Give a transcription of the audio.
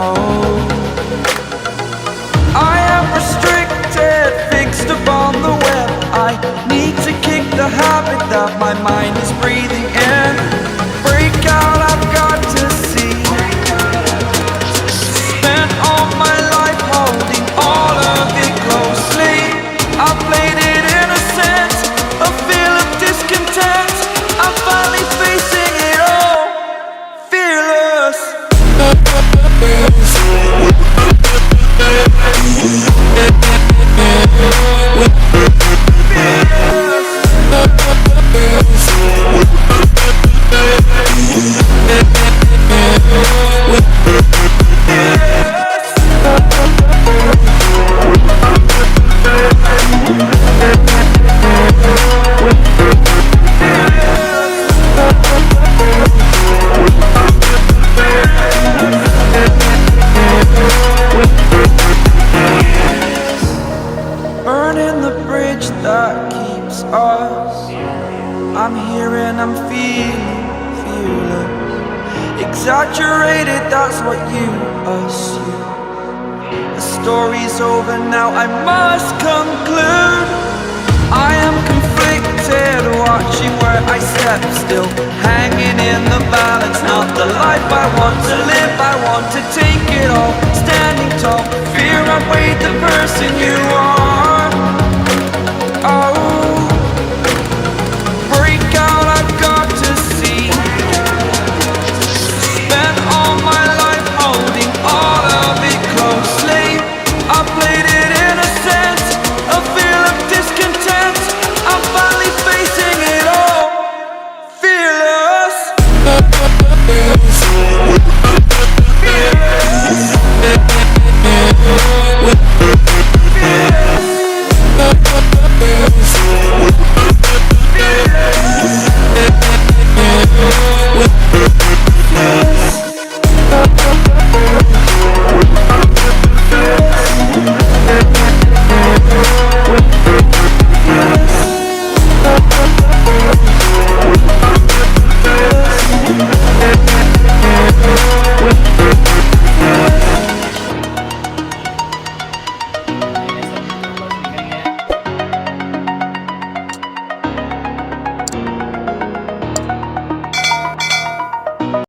I am restricted, fixed upon the web. I need to kick the habit that my mind is breathing in. Break out, I've got to see. Spent all my life holding all of it closely. I played it innocent, a feel of discontent. I'm finally facing it all, fearless. Burning the bridge that keeps us. I'm here and I'm feeling fearless. Exaggerated, that's what you assume. The story's over now, I must conclude. I am conflicted, watching where I step still, hanging in the balance. Not the life I want to live, I want to take it all. Standing tall, fear I've weighed the person you are.